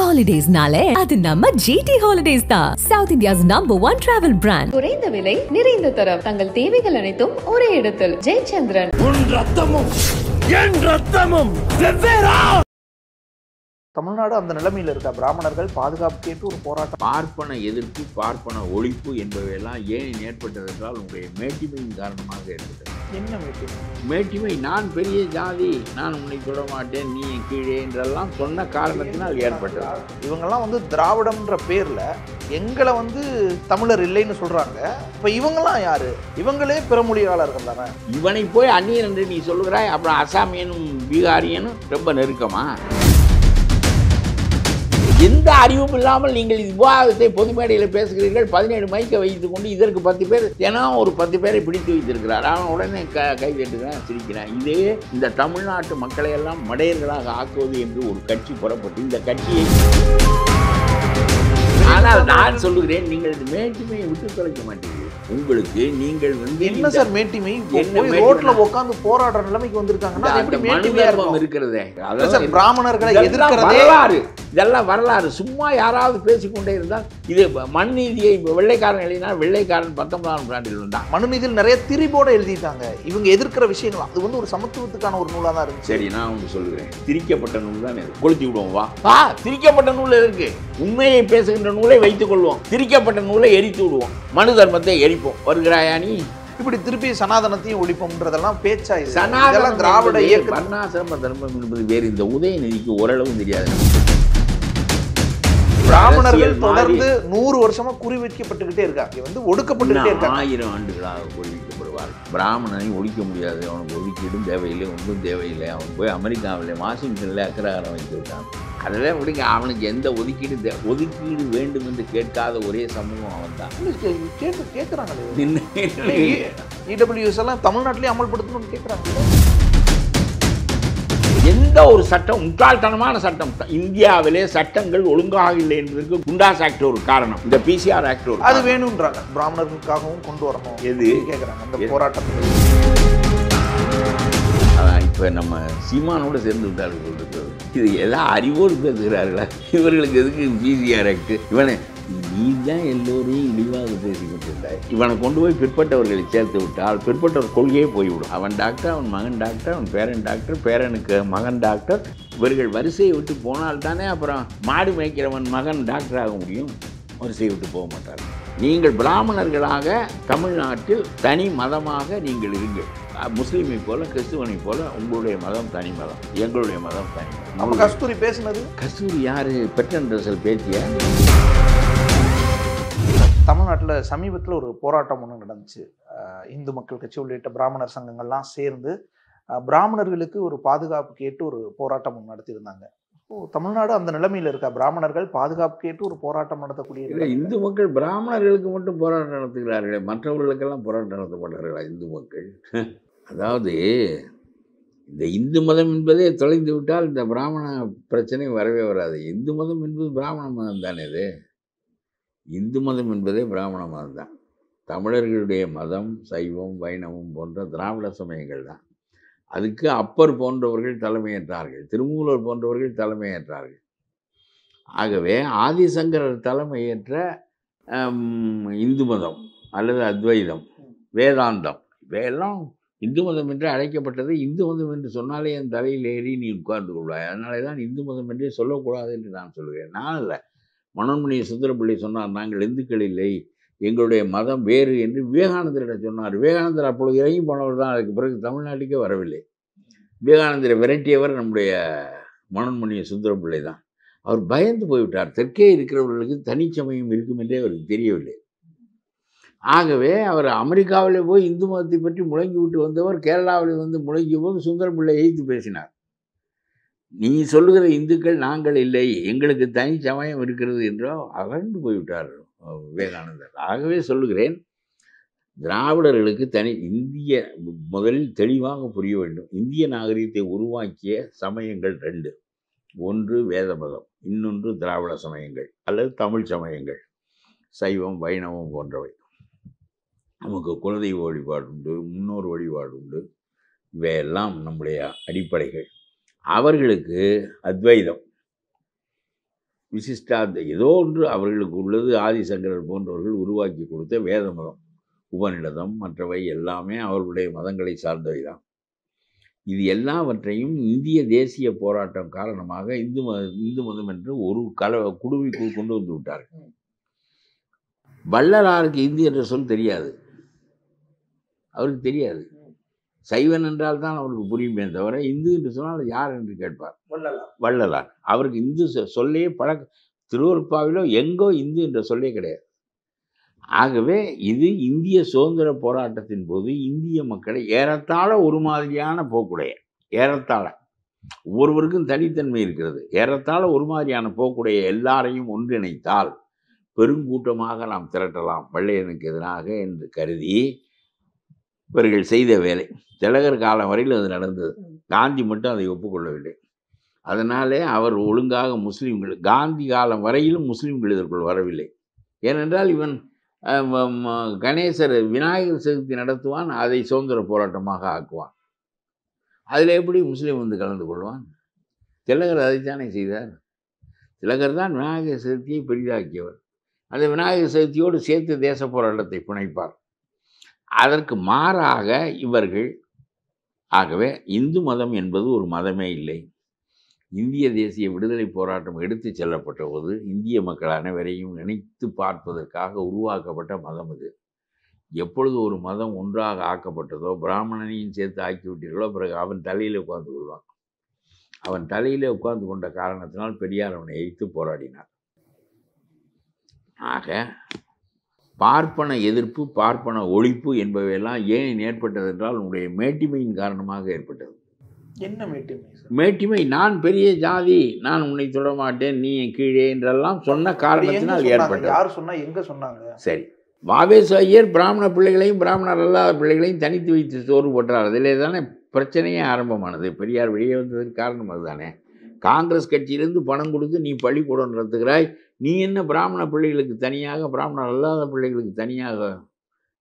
Holidays-nale, அது நம்ம GT Holidays தான். South India's #1 travel brand. குறைந்த விலை, நிறைந்த தரம். தங்கள் தேவைகள் அனைத்தும் ஒரே இடத்தில். ஜெயச்சந்திரன். உன் ரத்தமும் என் ரத்தமும் வெவ்வேறா. தமிழ்நாடு அந்த நிலைமையில் இருக்க பிராமணர்கள் பாதுகாப்பு கேட்டு ஒரு போராட்டம். பார்ப்பன எதிர்ப்பு, பார்ப்பன ஒழிப்பு என்பவையெல்லாம் ஏன் ஏற்பட்டது என்றால் உங்களுடைய மேட்டிமையின் காரணமாக ஏற்பட்டது. என்ன மேட்டிமை? மேட்டிமை, நான் பெரிய ஜாதி, நான் உன்னை தொட மாட்டேன், நீ கீழே என்றெல்லாம் சொன்ன காரணத்தினால் ஏற்பட்டது. இவங்கெல்லாம் வந்து திராவிடம்ன்ற பேர்ல எங்களை வந்து தமிழர் இல்லைன்னு சொல்றாங்க. இப்ப இவங்கெல்லாம் யாரு? இவங்களே பிறமொழியாளர்கள் தானே. இவனை போய் அந்நியன் என்று நீ சொல்லுகிறாய், அப்புறம் அசாமியனும் பீகாரியனும் ரொம்ப நெருக்கமா? எந்த அறிவும் இல்லாமல் நீங்கள் விவாதத்தை பொது மேடையில் பேசுகிறீர்கள். 17 மைக்கை வைத்துக் கொண்டு இதற்கு 10 பேர், தினம் ஒரு 10 பேரை பிடித்து வைத்திருக்கிறார். அவன் உடனே கை தட்டுகிறான், சிரிக்கிறான். இதே இந்த தமிழ்நாட்டு மக்களை எல்லாம் மடையர்களாக ஆக்குவது என்று ஒரு கட்சி புறப்பட்டு இந்த கட்சியை, ஆனால் நான் சொல்லுகிறேன், நீங்கள் இந்த மேட்டிமையை விட்டு தொலைக்க மாட்டீர்கள். உங்களுக்கு நீங்கள் வந்து என்ன சார் மேட்டிமை? ரோட்ல உட்கார்ந்து போராடுற நிலைமைக்கு வந்திருக்காங்கன்னா இருக்கிறதே பிராமணர்களை வரலாறு, இதெல்லாம் வரலாறு. சும்மா யாராவது பேசிக்கொண்டே இருந்தால் இது மண் நீதியை வெள்ளைக்காரன் எழுதினா வெள்ளைக்காரன் 19ஆம் நூற்றாண்டில் இருந்தான். மனுநீதியில் நிறைய திரிபோட எழுதிட்டாங்க. இவங்க எதிர்க்கிற விஷயங்கள் அது வந்து ஒரு சமத்துவத்துக்கான ஒரு நூலா தான் இருக்கு. சரி, நான் ஒன்று சொல்லுகிறேன், திரிக்கப்பட்ட நூல் தான் இருக்கு. கொளுத்தி விடுவோம் வா. திரிக்கப்பட்ட நூல் இருக்கு. உண்மையை பேசுகின்ற நூலை வைத்துக் கொள்வோம், திரிக்கப்பட்ட நூலை எரித்து விடுவோம், மனு தர்மத்தை எரிப்போம். வருகிறாயா நீ? இப்படி திருப்பி சனாதனத்தையும் ஒழிப்போம்ன்றதெல்லாம் பேச்சா? சனாதனம் திராவிட இயக்கம். வர்ணாசிரம தர்மம் என்பது வேறு. இந்த உதயநிதிக்கு ஓரளவு தெரியாது. பிராமணர்கள் தொடர்ந்து 100 வருஷமா குறி வைக்கப்பட்டுக்கிட்டே இருக்காங்க, வந்து ஒடுக்கப்பட்டுக்கிட்டே இருக்காங்க. 1000 ஆண்டுகளாக குறி வைக்கப்படுவார். பிராமணனை ஒழிக்க முடியாது. அவனுக்கு ஒதுக்கீடும் தேவையில்லை, ஒன்றும் தேவையில்லை. அவன் போய் அமெரிக்காவில் வாஷிங்டன்ல அக்ரஹாரம் வைத்து விட்டான். அதெல்லாம் விடுங்க, அவனுக்கு எந்த ஒதுக்கீடு வேண்டும் என்று கேட்காத ஒரே சமூகம் அவன் தான். கேட்கறாங்க இடபிள்யூஎஸ் எல்லாம் தமிழ்நாட்டிலேயே அமல்படுத்தணும்னு கேட்கறாங்க. எந்த ஒரு சட்டம், முட்டாள்தனமான சட்டம். இந்தியாவிலே சட்டங்கள் ஒழுங்காக இல்லை என்பதற்கு குண்டாஸ் ஆக்ட் ஒரு காரணம், இந்த பிசிஆர் ஆக்ட் ஒரு, அது வேணும்ன்றாங்க. பிராமணர்களுக்காகவும் கொண்டு வரணும் எது கேட்குறாங்க அந்த போராட்டம். அதான் இப்போ நம்ம சீமானோடு சேர்ந்து விட்டார்கள். இது எல்லாம் அறிவோடு பேசுகிறார்களா? இவர்களுக்கு எதுக்கு பிசிஆர் ஆக்ட்? இவனை நீ தான் எல்லோரையும் இழிவாக பேசிக்கிட்டு இவனை கொண்டு போய் பிற்பட்டவர்களை சேர்த்து விட்டால் பிற்பட்டவர் கொள்கையே போய்விடும். அவன் டாக்டர், அவன் மகன் டாக்டர், அவன் பேரன் டாக்டர், பேரனுக்கு மகன் டாக்டர். இவர்கள் வரிசையை விட்டு போனால் தானே அப்புறம் மாடு மேய்க்கிறவன் மகன் டாக்டர் ஆக முடியும். வரிசையை விட்டு போக மாட்டார். நீங்கள் பிராமணர்களாக தமிழ்நாட்டில் தனி மதமாக நீங்கள் இருங்கள். முஸ்லீமை போல, கிறிஸ்துவனை போல உங்களுடைய மதம் தனி மதம், எங்களுடைய மதம் தனி மதம். நம்ம கஸ்தூரி பேசுனது, கஸ்தூரி யாரு? பெட்டன் ரசல் பேத்திய. தமிழ்நாட்டில் சமீபத்தில் ஒரு போராட்டம் ஒன்று நடந்துச்சு. இந்து மக்கள் கட்சி உள்ளிட்ட பிராமணர் சங்கங்கள்லாம் சேர்ந்து பிராமணர்களுக்கு ஒரு பாதுகாப்பு கேட்டு ஒரு போராட்டம் ஒன்று நடத்தியிருந்தாங்க. தமிழ்நாடு அந்த நிலைமையில் இருக்க பிராமணர்கள் பாதுகாப்பு கேட்டு ஒரு போராட்டம் நடத்தக்கூடிய. இந்து மக்கள் பிராமணர்களுக்கு மட்டும் போராட்டம் நடத்துகிறார்களே, மற்றவர்களுக்கெல்லாம் போராட்டம் நடத்தப்படுகிறார்களா இந்து மக்கள்? அதாவது இந்த இந்து மதம் என்பதே தொலைந்து விட்டால் இந்த பிராமண பிரச்சனை வரவே வராது. இந்து மதம் என்பது பிராமண மதம் தானே. இது இந்து மதம் என்பதே பிராமண மதம் தான். தமிழர்களுடைய மதம் சைவம், வைணவம் போன்ற திராவிட சமயங்கள் தான். அதுக்கு அப்பர் போன்றவர்கள் தலைமையேற்றார்கள், திருமூலர் போன்றவர்கள் தலைமையேற்றார்கள். ஆகவே ஆதிசங்கரர் தலைமையேற்ற இந்து மதம் அல்லது அத்வைதம், வேதாந்தம், இவையெல்லாம் இந்து மதம் என்று அழைக்கப்பட்டது. இந்து மதம் என்று சொன்னாலே என் தலையில் ஏறி நீ உட்கார்ந்து கொள்வாய். அதனாலே தான் இந்து மதம் என்றே சொல்லக்கூடாது என்று நான் சொல்கிறேன். நான் இல்லை, மனோன்மணி சுந்தரப்பிள்ளை சொன்னார், நாங்கள் இந்துக்கள் இல்லை, எங்களுடைய மதம் வேறு என்று விவேகானந்தரிடம் சொன்னார். விவேகானந்தர் அப்பொழுது இறங்கி போனவர் தான். அதுக்கு பிறகு தமிழ்நாட்டுக்கே வரவில்லை. விவேகானந்தரை விரட்டியவர் நம்முடைய மனோன்மணி சுந்தரப்பிள்ளை தான். அவர் பயந்து போய்விட்டார். தெற்கே இருக்கிறவர்களுக்கு தனிச்சமயம் இருக்கும் என்றே அவருக்கு தெரியவில்லை. ஆகவே அவர் அமெரிக்காவில் போய் இந்து மதத்தை பற்றி முழங்கி விட்டு வந்தவர் கேரளாவில் வந்து முழங்கிய போது சுந்தரப்பிள்ளை எதிர்த்து பேசினார். நீ சொல்லுகிற இந்துக்கள் நாங்கள் இல்லை, எங்களுக்கு தனி சமயம் இருக்கிறது என்றோ அகழ்ந்து போய்விட்டார் விவேகானந்தர். ஆகவே சொல்லுகிறேன், திராவிடர்களுக்கு தனி இந்திய, முதலில் தெளிவாக புரிய வேண்டும், இந்திய நாகரிகத்தை உருவாக்கிய சமயங்கள் 2. ஒன்று வேத மதம், இன்னொன்று திராவிட சமயங்கள் அல்லது தமிழ் சமயங்கள், சைவம், வைணவம் போன்றவை. நமக்கு குலதெய்வ வழிபாடு உண்டு, முன்னோர் வழிபாடு உண்டு. இவையெல்லாம் நம்முடைய அடிப்படைகள். அவர்களுக்கு அத்வைதம், ஏதோ ஒன்று அவர்களுக்கு உள்ளது. ஆதிசங்கரர் போன்றவர்கள் உருவாக்கி கொடுத்த வேத மதம், உபநிடதம், மற்றவை எல்லாமே அவர்களுடைய மதங்களை சார்ந்தவை தான். இது எல்லாவற்றையும் இந்திய தேசிய போராட்டம் காரணமாக இந்து மதம் என்று ஒரு குடுவைக்குள் கொண்டு வந்து விட்டார்கள். வள்ளலாருக்கு இந்து என்ற சொல் தெரியாது, அவருக்கு தெரியாது. சைவன் என்றால் தான் அவருக்கு புரியுமே தவிர இந்து என்று சொன்னால் யார் என்று கேட்பார். வள்ளலார். அவருக்கு இந்து சொல்லே திருவருட்பாவிலோ எங்கோ இந்து என்ற சொல்லே கிடையாது. ஆகவே இது இந்திய சுதந்திர போராட்டத்தின் போது இந்திய மக்களை ஏறத்தாழ ஒரு மாதிரியான போக்குடைய, ஏறத்தாழ ஒவ்வொருவருக்கும் தனித்தன்மை இருக்கிறது, ஏறத்தாழ ஒரு மாதிரியான போக்குடைய எல்லாரையும் ஒன்றிணைத்தால் பெருங்கூட்டமாக நாம் திரட்டலாம் வெள்ளையனுக்கு எதிராக என்று கருதி இவர்கள் செய்த வேலை. திலகர் காலம் வரையில் அது நடந்தது. காந்தி மட்டும் அதை ஒப்புக்கொள்ளவில்லை. அதனாலே அவர் ஒழுங்காக முஸ்லீம்கள், காந்தி காலம் வரையிலும் முஸ்லீம்கள் இதற்குள் வரவில்லை. ஏனென்றால் இவன் கணேசர் விநாயகர் சதுர்த்தி நடத்துவான், அதை சுதந்திர போராட்டமாக ஆக்குவான். அதில் எப்படி முஸ்லீம் வந்து கலந்து கொள்வான்? திலகர் அதைத்தானே செய்தார். திலகர் தான் விநாயகர் சதுர்த்தியை பெரிதாக்கியவர். அந்த விநாயகர் சதுர்த்தியோடு சேர்த்து தேச போராட்டத்தை பிணைப்பார். அதற்கு மாறாக இவர்கள், ஆகவே இந்து மதம் என்பது ஒரு மதமே இல்லை. இந்திய தேசிய விடுதலை போராட்டம் எடுத்து செல்லப்பட்ட போது இந்திய மக்கள் அனைவரையும் நினைத்து பார்ப்பதற்காக உருவாக்கப்பட்ட மதம் இது. எப்பொழுது ஒரு மதம் ஒன்றாக ஆக்கப்பட்டதோ, பிராமணனையும் சேர்த்து ஆக்கிவிட்டீர்களோ, பிறகு அவன் தலையில் உட்கார்ந்து கொள்வான். அவன் தலையில் உட்கார்ந்து கொண்ட காரணத்தினால் பெரியார் அவனை எதிர்த்து போராடினார். ஆக பார்ப்பன எதிர்ப்பு, பார்ப்பன ஒழிப்பு என்பவையெல்லாம் ஏன் ஏற்பட்டது என்றால் உன்னுடைய மேட்டிமையின் காரணமாக ஏற்பட்டது. என்ன மேட்டிமை? மேட்டிமை, நான் பெரிய ஜாதி, நான் உன்னை தொட மாட்டேன், நீ கீழே என்றெல்லாம் சொன்ன காரணத்தினால் ஏற்பட்டது. யார் சொன்னா, எங்க சொன்னாங்க? சரி, வாவேசு ஐயர் பிராமண பிள்ளைகளையும் பிராமணர் அல்லாத பிள்ளைகளையும் தனித்து வைத்து சோறு போட்டார். அதிலே தானே பிரச்சனையே ஆரம்பமானது. பெரியார் வெளியே வந்ததுக்கு காரணம் அதுதானே. காங்கிரஸ் கட்சியிலிருந்து பணம் கொடுத்து நீ பள்ளிக்கூடம் நடத்துகிறாய், நீ என்ன பிராமண பிள்ளைகளுக்கு தனியாக, பிராமணர் அல்லாத பிள்ளைகளுக்கு தனியாக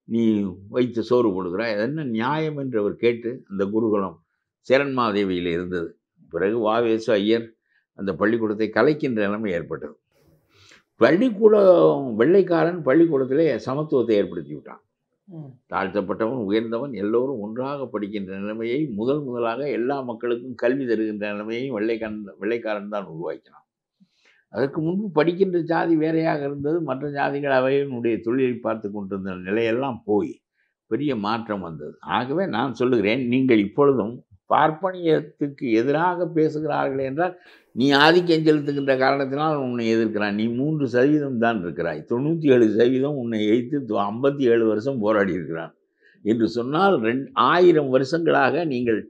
நீ வைத்து சோறு போடுகிறாய், அது என்ன நியாயம் என்று அவர் கேட்டு அந்த குருகுலம் சேரன்மாதேவியில் இருந்தது. பிறகு வாவேசு ஐயர் அந்த பள்ளிக்கூடத்தை கலைக்கின்ற நிலைமை ஏற்பட்டது. பள்ளிக்கூடம், வெள்ளைக்காரன் பள்ளிக்கூடத்திலே சமத்துவத்தை ஏற்படுத்தி விட்டான். தாழ்த்தப்பட்டவன் உயர்ந்தவன் எல்லோரும் ஒன்றாக படிக்கின்ற நிலைமையை முதலாக எல்லா மக்களுக்கும் கல்வி தருகின்ற நிலைமையை வெள்ளைக்காரன் தான் உருவாக்கினான். அதற்கு முன்பு படிக்கின்ற ஜாதி வேறையாக இருந்தது. மற்ற ஜாதிகள் அவையினுடைய தொழிலை பார்த்து கொண்டிருந்த நிலையெல்லாம் போய் பெரிய மாற்றம் வந்தது. ஆகவே நான் சொல்லுகிறேன், நீங்கள் இப்பொழுதும் பார்ப்பனியத்துக்கு எதிராக பேசுகிறார்கள் என்றால் நீ ஆதிக்கம் செலுத்துகின்ற காரணத்தினால் உன்னை எதிர்க்கிறான். நீ 3% தான் இருக்கிறாய், 97% உன்னை எதிர்த்து 57 வருஷம் போராடி இருக்கிறான் என்று சொன்னால் 1000 வருஷங்களாக நீங்கள்,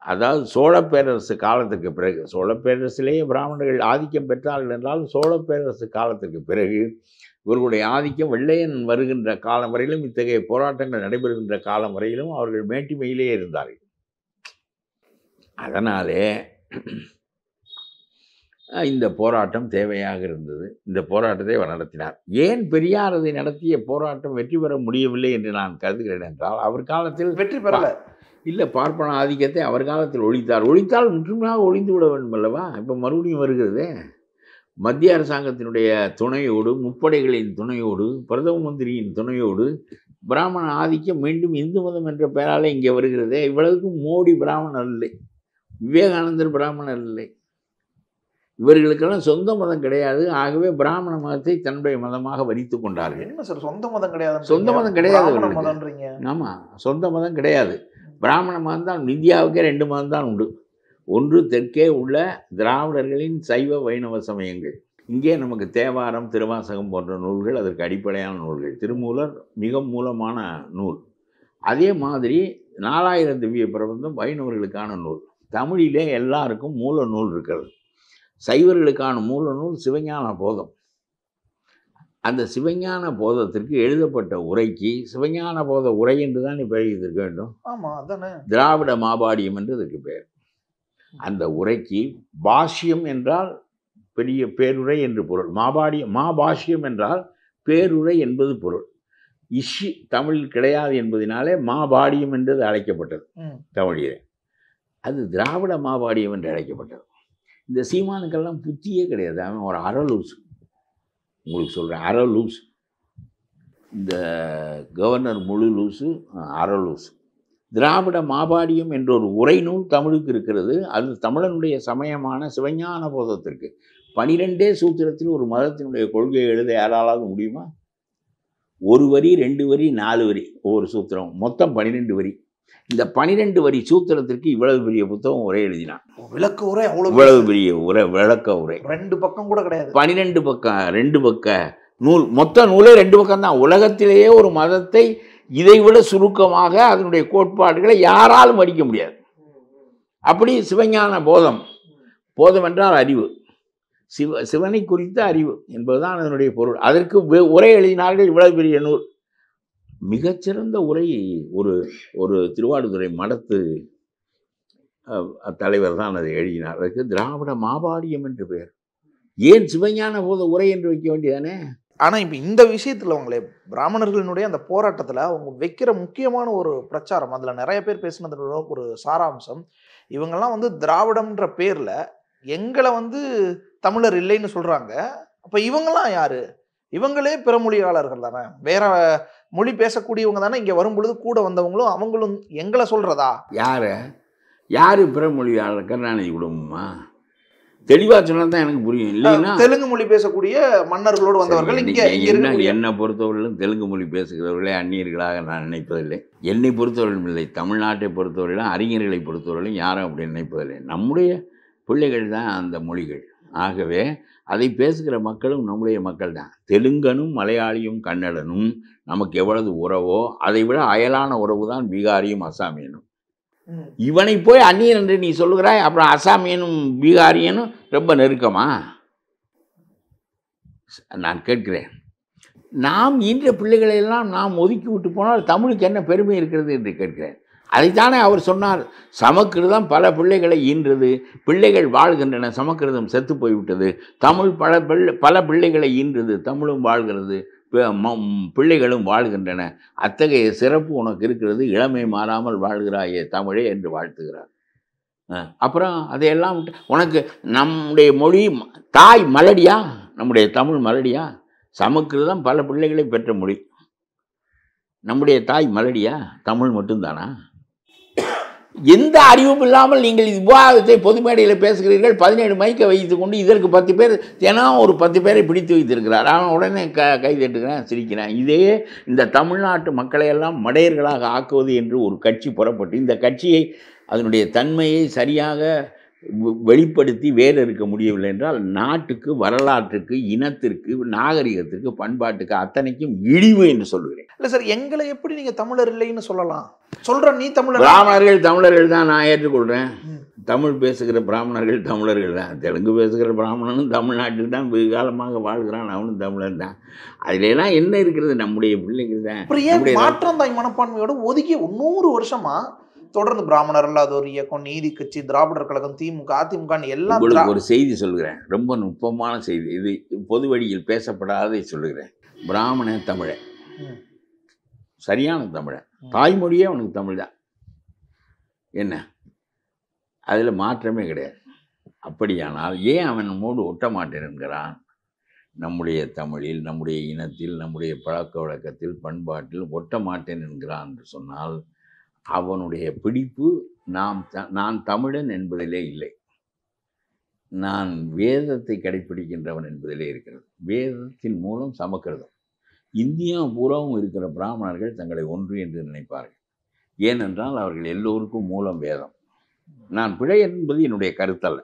அதாவது சோழ பேரரசு காலத்துக்கு பிறகு, சோழ பேரரசிலேயே பிராமணர்கள் ஆதிக்கம் பெற்றார்கள் என்றாலும் சோழ பேரரசு காலத்துக்கு பிறகு இவர்களுடைய ஆதிக்கம் வெள்ளையன் வருகின்ற காலம் வரையிலும், இத்தகைய போராட்டங்கள் நடைபெறுகின்ற காலம் வரையிலும் அவர்கள் மேட்டிமையிலே இருந்தார்கள். அதனாலே இந்த போராட்டம் தேவையாக இருந்தது. இந்த போராட்டத்தை அவர் நடத்தினார். ஏன் பெரியார் அதை நடத்திய போராட்டம் வெற்றி பெற முடியவில்லை என்று நான் கருதுகிறேன் என்றால், அவர் காலத்தில் வெற்றி பெறல இல்லை, பார்ப்பன ஆதிக்கத்தை அவர் காலத்தில் ஒழித்தால் முற்றுமையாக ஒழிந்து விட வேண்டும் அல்லவா? இப்போ மறுபடியும் வருகிறது. மத்திய அரசாங்கத்தினுடைய துணையோடு, முப்படைகளின் துணையோடு, பிரதம மந்திரியின் துணையோடு பிராமண ஆதிக்கம் மீண்டும் இந்து மதம் என்ற பெயரால் இங்கே வருகிறது. இவ்வளவுக்கும் மோடி பிராமணர் இல்லை, விவேகானந்தர் பிராமணர் இல்லை, இவர்களுக்கெல்லாம் சொந்த மதம் கிடையாது. ஆகவே பிராமண மதத்தை தன்னுடைய மதமாக வரித்து கொண்டார்கள். என்ன சார் சொந்த மதம் கிடையாது? சொந்த மதம் கிடையாது. ஆமாம், சொந்த மதம் கிடையாது. பிராமண மதம் தான். இந்தியாவுக்கே 2 மதம் தான் உண்டு. ஒன்று தெற்கே உள்ள திராவிடர்களின் சைவ வைணவ சமயங்கள். இங்கே நமக்கு தேவாரம், திருவாசகம் போன்ற நூல்கள் அதற்கு அடிப்படையான நூல்கள். திருமூலர் மிக மூலமான நூல். அதே மாதிரி 4000 திவ்ய பிரபந்தம் வைணவர்களுக்கான நூல். தமிழிலே எல்லாருக்கும் மூல நூல் இருக்கிறது. சைவர்களுக்கான மூல நூல் சிவஞான போதம். அந்த சிவஞான போதத்திற்கு எழுதப்பட்ட உரைக்கு சிவஞான போத உரை என்று தான் இப்போ எழுதியிருக்க வேண்டும். ஆமாம், அதானே திராவிட மாபாடியம் என்று அதற்கு பெயர். அந்த உரைக்கு பாஷ்யம் என்றால் பெரிய பேருரை என்று பொருள். மாபாஷ்யம் என்றால் பேருரை என்பது பொருள். தமிழ் கிடையாது என்பதனாலே மாபாடியம் என்று அழைக்கப்பட்டது தமிழிலே. அது திராவிட மாபாடியம் என்று அழைக்கப்பட்டது. இந்த சீமானுக்கெல்லாம் புத்தியே கிடையாது. அவன் ஒரு அரலூஸ். உங்களுக்கு சொல்கிறேன், அரலூஸ். இந்த கவர்னர் முழு லூஸு, அரலூஸ். திராவிட மாபாடியம் என்ற ஒரு உரைநூல் தமிழுக்கு இருக்கிறது. அது தமிழனுடைய சமயமான சிவஞான போதத்திற்கு 12 சூத்திரத்தில் ஒரு மதத்தினுடைய கொள்கையை எழுத யாராலாவது முடியுமா? 1 வரி 2 வரி 4 வரி ஒவ்வொரு சூத்திரம், மொத்தம் 12 வரி. இந்த 12 வரி சூத்திரத்திற்கு இவ்வளவு பெரிய புத்தகம் உரை எழுதினான். விளக்க உரை இவ்வளவு பெரிய உரை, விளக்க உரை 2 பக்கம் கூட கிடையாது. 12 பக்கம், 2 பக்க நூல். மொத்த நூலே 2 பக்கம் தான். உலகத்திலேயே ஒரு மதத்தை இதைவிட சுருக்கமாக அதனுடைய கோட்பாடுகளை யாராலும் படிக்க முடியாது. அப்படி சிவஞான போதம். போதம் என்றால் அறிவு, சிவனை குறித்த அறிவு என்பதுதான் அதனுடைய பொருள். அதற்கு உரை எழுதினார்கள். இவ்வளவு பெரிய நூல். மிகச்சிறந்த உரை ஒரு திருவாடுதுறை மடத்து தலைவர் தான் அதை எழுதினார். அதுக்கு திராவிட மாபாடியம் என்று பெயர். ஏன் சிவஞான போத உரை என்று வைக்க வேண்டியதானே? ஆனால் இப்போ இந்த விஷயத்தில் அவங்களே பிராமணர்களினுடைய அந்த போராட்டத்தில் அவங்க வைக்கிற முக்கியமான ஒரு பிரச்சாரம், அதில் நிறைய பேர் பேசினதோட ஒரு சாராம்சம், இவங்கெல்லாம் வந்து திராவிடம்ன்ற பேரில் எங்களை வந்து தமிழர் இல்லைன்னு சொல்கிறாங்க. அப்போ இவங்கெல்லாம் யார்? இவங்களே பிற மொழியாளர்கள் தானே, வேற மொழி பேசக்கூடியவங்க தானே. இங்கே வரும் பொழுது கூட வந்தவங்களும் அவங்களும் எங்களை சொல்கிறதா? யார் பிற மொழியாளர்? கருணாநிதி குடும்பமா? தெளிவாக சொன்னால் தான் எனக்கு புரியும். இல்லைன்னா தெலுங்கு மொழி பேசக்கூடிய மன்னர்களோடு வந்தவர்கள் என்னை பொறுத்தவரையிலும் தெலுங்கு மொழி பேசுகிறவர்களே அந்நியர்களாக நான் நினைப்பதில்லை. என்னை பொறுத்தவரையிலும் இல்லை, தமிழ்நாட்டை பொறுத்தவரையிலும் அறிஞர்களை பொறுத்தவரையிலும் யாரும் அப்படி நினைப்பதில்லை. நம்முடைய பிள்ளைகள் தான் அந்த மொழிகள். ஆகவே அதை பேசுகிற மக்களும் நம்முடைய மக்கள் தான். தெலுங்கனும் மலையாளியும் கன்னடனும் நமக்கு எவ்வளவு உறவோ அதை விட அயலான உறவு தான் பீகாரியும் அசாமியனும். இவனை போய் அந்நியன் என்று நீ சொல்லுகிறாய், அப்புறம் அசாமியனும் பீகாரியனும் ரொம்ப நெருக்கமா? நான் கேட்கிறேன். நாம் ஈன்ற பிள்ளைகளெல்லாம் நாம் ஒதுக்கி விட்டு போனால் தமிழுக்கு என்ன பெருமை இருக்கிறது என்று கேட்கிறேன். அதைத்தானே அவர் சொன்னார். சமக்கிருதம் பல பிள்ளைகளை ஈன்றது, பிள்ளைகள் வாழ்கின்றன, சமக்கிருதம் செத்து போய்விட்டது. தமிழ் பல பிள்ளைகளை ஈன்றது, தமிழும் வாழ்கிறது, பிள்ளைகளும் வாழ்கின்றன. அத்தகைய சிறப்பு உனக்கு இருக்கிறது, இளமை மாறாமல் வாழ்கிறாயே தமிழே என்று வாழ்த்துகிறார். அப்புறம் அதையெல்லாம் உனக்கு நம்முடைய மொழி தாய் மலடியா? நம்முடைய தமிழ் மலடியா? சமக்கிருதம் பல பிள்ளைகளை பெற்ற மொழி. நம்முடைய தாய் மலடியா? தமிழ் மட்டும்தானா? எந்த அறிவும் இல்லாமல் நீங்கள் விவாதத்தை பொது மேடையில் பேசுகிறீர்கள். 17 மைக்கை வைத்து கொண்டு இதற்கு 10 பேர், தினம் ஒரு 10 பேரை பிடித்து வைத்திருக்கிறார். அவன் உடனே கை தட்டுகிறான், சிரிக்கிறான். இதே இந்த தமிழ்நாட்டு மக்களையெல்லாம் மடையர்களாக ஆக்குவது என்று ஒரு கட்சி புறப்பட்டு இந்த கட்சியை அதனுடைய தன்மையை சரியாக வெளிப்படுத்தி வேறு இருக்க முடியவில்லை என்றால் நாட்டுக்கு, வரலாற்றுக்கு, இனத்திற்கு, நாகரிகத்திற்கு, பண்பாட்டுக்கு அத்தனைக்கும் இழிவு என்று சொல்லுகிறேன். இல்லை சார், எங்களை எப்படி நீங்கள் தமிழர் இல்லைன்னு சொல்லலாம்? சொல்கிற நீ தமிழர். பிராமணர்கள் தமிழர்கள் தான், நான் ஏற்றுக்கொள்கிறேன். தமிழ் பேசுகிற பிராமணர்கள் தமிழர்கள் தான். தெலுங்கு பேசுகிற பிராமணனும் தமிழ்நாட்டில் தான் வெகு காலமாக வாழ்கிறான், அவனும் தமிழர் தான். அதிலெல்லாம் என்ன இருக்கிறது? நம்முடைய பிள்ளைகள் தான். அப்புறம் ஏன் மாற்றம் தாய் மனப்பான்மையோட ஒதுக்கி 100 வருஷமா தொடர்ந்து பிராமணர் இல்லாத ஒரு இயக்கம், நீதி கட்சி, திராவிடர் கழகம், திமுக, அதிமுக எல்லாம். ஒரு செய்தி சொல்கிறேன், ரொம்ப நுட்பமான செய்தி. இது பொது வழியில் பேசப்படாததை சொல்லுகிறேன். பிராமணன் தமிழன், சரியான தமிழன், தாய்மொழியே அவனுக்கு தமிழ் தான். என்ன, அதில் மாற்றமே கிடையாது. அப்படியானால் ஏன் அவன் நம்மோடு ஒட்ட மாட்டேன் என்கிறான்? நம்முடைய தமிழில், நம்முடைய இனத்தில், நம்முடைய பழக்க வழக்கத்தில், பண்பாட்டில் ஒட்ட மாட்டேன் என்கிறான் என்று சொன்னால் அவனுடைய பிடிப்பு நான் தமிழன் என்பதிலே இல்லை, நான் வேதத்தை கடைப்பிடிக்கின்றவன் என்பதிலே இருக்கிறது. வேதத்தின் மூலம் சமக்கிருதம். இந்தியா பூராவும் இருக்கிற பிராமணர்கள் தங்களை ஒன்று என்று நினைப்பார்கள். ஏனென்றால் அவர்கள் எல்லோருக்கும் மூலம் வேதம். நான் பிழை என்பது என்னுடைய கருத்தல்ல,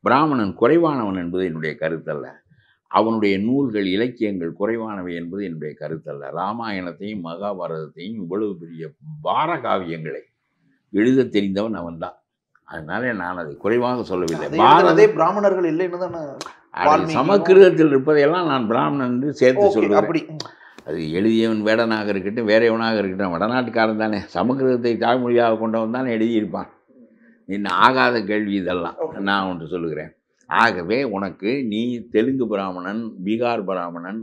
பிராமணன் குறைவானவன் என்பது என்னுடைய கருத்தல்ல, அவனுடைய நூல்கள், இலக்கியங்கள் குறைவானவை என்பது என்னுடைய கருத்தல்ல. ராமாயணத்தையும் மகாபாரதத்தையும் இவ்வளவு பெரிய பாரகாவியங்களை எழுத தெரிந்தவன் அவன்தான். அதனால நான் அதை குறைவாக சொல்லவில்லை. பாரதே பிராமணர்கள் இல்லைன்னு தானே. சமக்கிருதத்தில் இருப்பதையெல்லாம் நான் பிராமணன் என்று சேர்த்து சொல்லுவேன். அது எழுதியவன் வேடனாக இருக்கட்டும், வேற எவனாக இருக்கட்டும், வடநாட்டுக்காரன் தானே. சமக்கிருதத்தை தாய்மொழியாக கொண்டவன் தானே எழுதியிருப்பான். இன்னும் ஆகாத கேள்வி இதெல்லாம். நான் ஒன்று சொல்லுகிறேன். ஆகவே உனக்கு நீ தெலுங்கு பிராமணன், பீகார் பிராமணன்,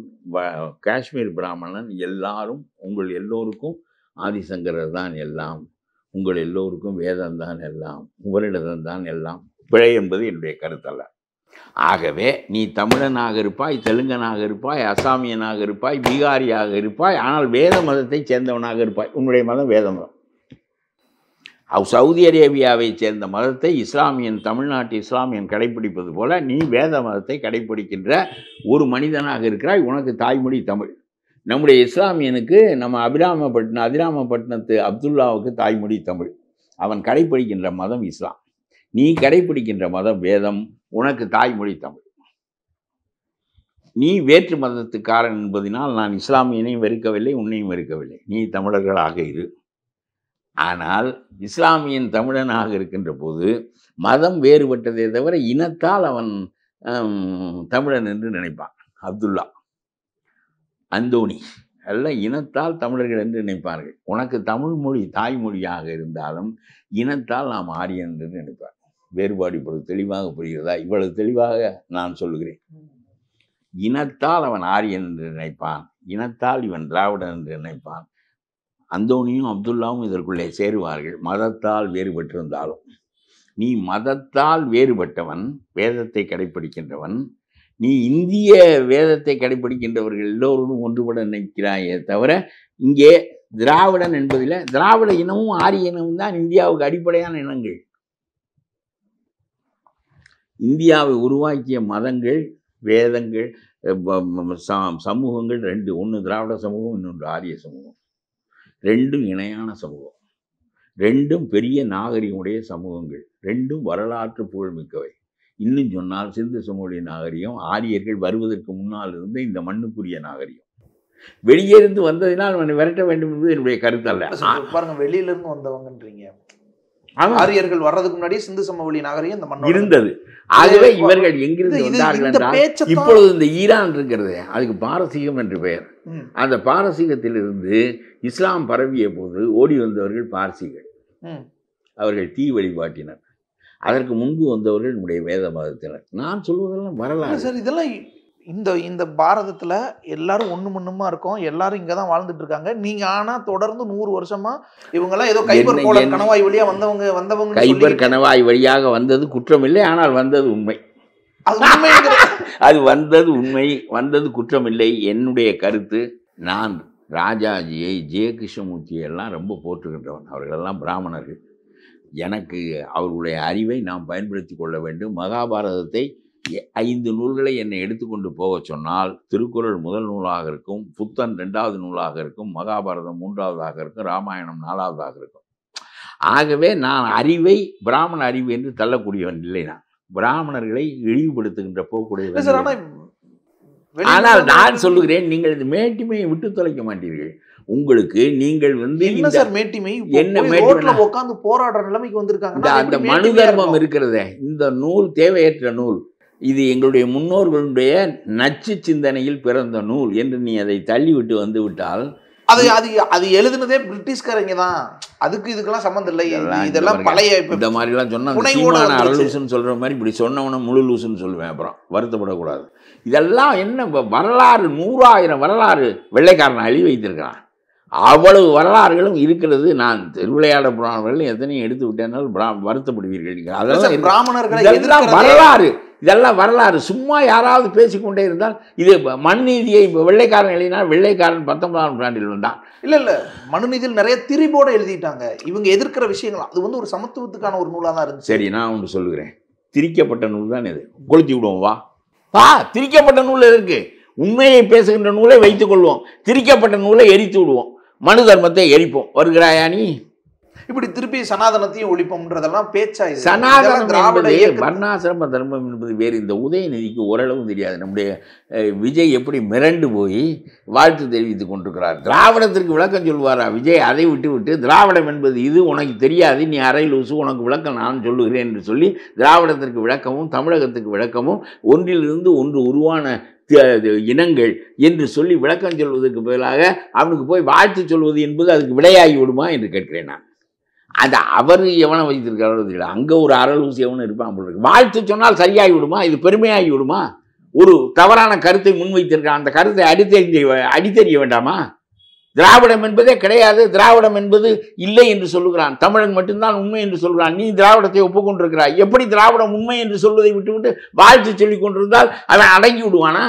காஷ்மீர் பிராமணன், எல்லாரும் உங்கள் எல்லோருக்கும் ஆதிசங்கரர் தான் எல்லாம், உங்கள் எல்லோருக்கும் வேதம்தான் எல்லாம், உங்களிடம்தான் எல்லாம். பிழை என்பது என்னுடைய கருத்தல்ல. ஆகவே நீ தமிழனாக இருப்பாய், தெலுங்கனாக இருப்பாய், அசாமியனாக இருப்பாய், பீகாரியாக இருப்பாய், ஆனால் வேத மதத்தை சேர்ந்தவனாக இருப்பாய். உன்னுடைய மதம் வேத மதம். சவுதி அரேபியாவை சேர்ந்த மதத்தை இஸ்லாமியன், தமிழ்நாட்டு இஸ்லாமியன் கடைப்பிடிப்பது போல நீ வேத மதத்தை கடைப்பிடிக்கின்ற ஒரு மனிதனாக இருக்கிறாய். உனக்கு தாய்மொழி தமிழ். நம்முடைய இஸ்லாமியனுக்கு நம்ம அதிராமப்பட்டினத்து அப்துல்லாவுக்கு தாய்மொழி தமிழ். அவன் கடைப்பிடிக்கின்ற மதம் இஸ்லாம். நீ கடைப்பிடிக்கின்ற மதம் வேதம். உனக்கு தாய்மொழி தமிழ். நீ வேற்று மதத்துக்காரன் என்பதனால் நான் இஸ்லாமியனையும் வெறுக்கவில்லை, உன்னையும் வெறுக்கவில்லை. நீ தமிழர்களாக இரு. ஆனால் இஸ்லாமியன் தமிழனாக இருக்கின்ற போது மதம் வேறுபட்டதே தவிர இனத்தால் அவன் தமிழன் என்று நினைப்பான். அப்துல்லா, அந்தோணி எல்லாம் இனத்தால் தமிழர்கள் என்று நினைப்பார்கள். உனக்கு தமிழ் மொழி தாய்மொழியாக இருந்தாலும் இனத்தால் நாம் ஆரியன் என்று நினைப்பார். வேறுபாடு இப்பொழுது தெளிவாக புரிகிறதா? இவ்வளவு தெளிவாக நான் சொல்லுகிறேன். இனத்தால் அவன் ஆரியன் என்று நினைப்பான், இனத்தால் இவன் திராவிடன் என்று நினைப்பான். அந்தோனியும் அப்துல்லாவும் இதற்குள்ளே சேருவார்கள், மதத்தால் வேறுபட்டிருந்தாலும். நீ மதத்தால் வேறுபட்டவன், வேதத்தை கடைப்பிடிக்கின்றவன். நீ இந்திய வேதத்தை கடைப்பிடிக்கின்றவர்கள் எல்லோரும் ஒன்றுபட நினைக்கிறாயே தவிர இங்கே திராவிடன் என்பதில் திராவிட இனமும் ஆரிய இனமும் தான் இந்தியாவுக்கு அடிப்படையான இனங்கள். இந்தியாவை உருவாக்கிய மதங்கள், வேதங்கள், சமூகங்கள் ரெண்டு. ஒன்று திராவிட சமூகம், இன்னொன்று ஆரிய சமூகம். ரெண்டும் இணையான சமூகம், ரெண்டும் பெரிய நாகரிகமுடைய சமூகங்கள், ரெண்டும் வரலாற்று புகழ்மிக்கவை. இன்னும் சொன்னால் சிந்து சமூக நாகரிகம் ஆரியர்கள் வருவதற்கு முன்னால் இருந்த இந்த மண்ணுக்குரிய நாகரிகம். வெளியே இருந்து வந்ததினால் அவனை விரட்ட வேண்டும் என்பது என்னுடைய கருத்து அல்ல. பாருங்க, வெளியில இருந்து வந்தவங்கன்றீங்க. ஆரியர்கள் வர்றதுக்கு முன்னாடி சிந்து சமவெளி நாகரிகம் இந்த மண் இருந்தது. ஆகவே இவர்கள் எங்கிருந்து வந்தார்கள் என்றால், இப்பொழுது இந்த ஈரான் இருக்கிறது, அதுக்கு பாரசீகம் என்று பெயர். அந்த பாரசீகத்திலிருந்து இஸ்லாம் பரவிய போது ஓடி வந்தவர்கள் பார்சிகள். அவர்கள் தீ வழிபாட்டினர். அதற்கு முன்பு வந்தவர்கள் நம்முடைய வேத மதத்தினர். நான் சொல்வதெல்லாம் வரலாறு சார். இதெல்லாம் இந்த பாரதத்துல எல்லாரும் ஒண்ணு மண்ணுமா இருக்கோம், எல்லாரும் இங்கதான் வாழ்ந்துட்டு இருக்காங்க. நீங்க ஆனா தொடர்ந்து 100 வருஷமா இவங்கெல்லாம் ஏதோ கைபர் கணவாய் வழியா வந்தவங்க கைபர் கணவாய் வழியாக வந்தது குற்றம் இல்லை, ஆனால் வந்தது உண்மை. அது வந்தது உண்மை, வந்தது குற்றம் இல்லை. என்னுடைய கருத்து, நான் ராஜாஜியை, ஜெய கிருஷ்ணமூர்த்தியை எல்லாம் ரொம்ப போற்றுகின்றவன். அவர்களெல்லாம் பிராமணர்கள். எனக்கு அவர்களுடைய அறிவை நாம் பயன்படுத்தி கொள்ள வேண்டும். மகாபாரதத்தை 5 நூல்களை என்னை எடுத்துக்கொண்டு போக சொன்னால் திருக்குறள் முதல் நூலாக இருக்கும், புத்தன் 2வது நூலாக இருக்கும், மகாபாரதம் 3வதாக இருக்கும், ராமாயணம் 4வதாக இருக்கும். ஆகவே நான் அறிவை பிராமண அறிவு என்று தள்ளக்கூடியவன் இல்லை. நான் பிராமணர்களை இழிவுபடுத்துகின்ற போக்குடைய. ஆனால் நான் சொல்லுகிறேன், நீங்கள் இந்த மேட்டிமையை விட்டு தொலைக்க மாட்டீர்கள். உங்களுக்கு நீங்கள் என்ன மேட்டிமை உட்கார்ந்து போராடுற நிலைமைக்கு வந்திருக்காங்க. அந்த மனு தர்மம் இருக்கிறதே, இந்த நூல் தேவையற்ற நூல். இது எங்களுடைய முன்னோர்களுடைய நச்சு சிந்தனையில் பிறந்த நூல் என்று நீ அதை தள்ளிவிட்டு வந்து விட்டால், அது எழுதுனதே பிரிட்டிஷ்காரங்க தான். அதுக்கு இதுக்கெல்லாம் சம்மந்தம் இல்லை. இதெல்லாம் பழைய இந்த மாதிரிலாம் சொன்னா அரலூசுன்னு சொல்ற மாதிரி இப்படி சொன்னவன முழு லூசுன்னு சொல்லுவேன். அப்புறம் வருத்தப்படக்கூடாது. இதெல்லாம் என்ன வரலாறு, 100,000 வரலாறு வெள்ளைக்காரன் அழி வைத்திருக்கிறான். அவ்வளவு வரலாறுகளும் இருக்கிறது. நான் திருவிளையாட புராணங்கள் எத்தனையும் எடுத்து விட்டேனால் வருத்தப்படுவீர்கள். அதெல்லாம் வரலாறு, இதெல்லாம் வரலாறு. சும்மா யாராவது பேசிக்கொண்டே இருந்தால், இது மனுநீதியை வெள்ளைக்காரன் எழுதினால் வெள்ளைக்காரன் 19ஆம் நூற்றாண்டில் வந்தான். இல்லை, மனுநீதியில் நிறைய திரிபோட எழுதிட்டாங்க. இவங்க எதிர்க்கிற விஷயங்கள் அது ஒரு சமத்துவத்துக்கான ஒரு நூலாக தான் இருந்துச்சு. சரி, நான் ஒன்று சொல்லுகிறேன். திரிக்கப்பட்ட நூல் தான் இது. கொளுத்தி விடுவோம். வா, திரிக்கப்பட்ட நூல் எதற்கு? உண்மையை பேசுகின்ற நூலை வைத்துக் கொள்வோம், திரிக்கப்பட்ட நூலை எரித்து விடுவோம், மனு தர்மத்தை எரிப்போம். வருகிறாயா நீ? இப்படி திருப்பி சனாதனத்தையும் ஒழிப்போம்ன்றதெல்லாம் பேச்சா? சனாதனம் என்பது வர்ணாசிரம தர்மம் என்பது வேறு. இந்த உதயநிதிக்கு ஓரளவும் தெரியாது. நம்முடைய விஜய் எப்படி மிரண்டு போய் வாழ்த்து தெரிவித்துக் கொண்டிருக்கிறார். திராவிடத்திற்கு விளக்கம் சொல்வாரா விஜய்? அதை விட்டு திராவிடம் என்பது இது உனக்கு தெரியாது, நீ அரை லூசு, உனக்கு விளக்கம் நான் சொல்லுகிறேன் என்று சொல்லி திராவிடத்திற்கு விளக்கமும் தமிழகத்துக்கு விளக்கமும் ஒன்றிலிருந்து ஒன்று உருவான இனங்கள் என்று சொல்லி விளக்கம் சொல்வதற்கு பதிலாக அவனுக்கு போய் வாழ்த்து சொல்வது என்பது அதுக்கு விடையாகி விடுமா என்று கேட்கிறேன் நான். அது அவர் எவனை வைத்திருக்கிறாரோ தெரியல, அங்கே ஒரு அரலூசி எவனும் இருப்பான் போல இருக்கு. வாழ்த்து சொன்னால் சரியாகி விடுமா? இது பெருமையாகி விடுமா? ஒரு தவறான கருத்தை முன்வைத்திருக்கான், அந்த கருத்தை அடித்தெறிய வேண்டாமா? திராவிடம் என்பதே கிடையாது, திராவிடம் என்பது இல்லை என்று சொல்லுகிறான். தமிழன் மட்டும்தான் உண்மை என்று சொல்கிறான். நீ திராவிடத்தை ஒப்புக்கொண்டிருக்கிறாய். எப்படி திராவிடம் உண்மை என்று சொல்வதை விட்டுவிட்டு வாழ்த்து சொல்லிக் கொண்டிருந்தால் அவன் அடங்கி விடுவானா?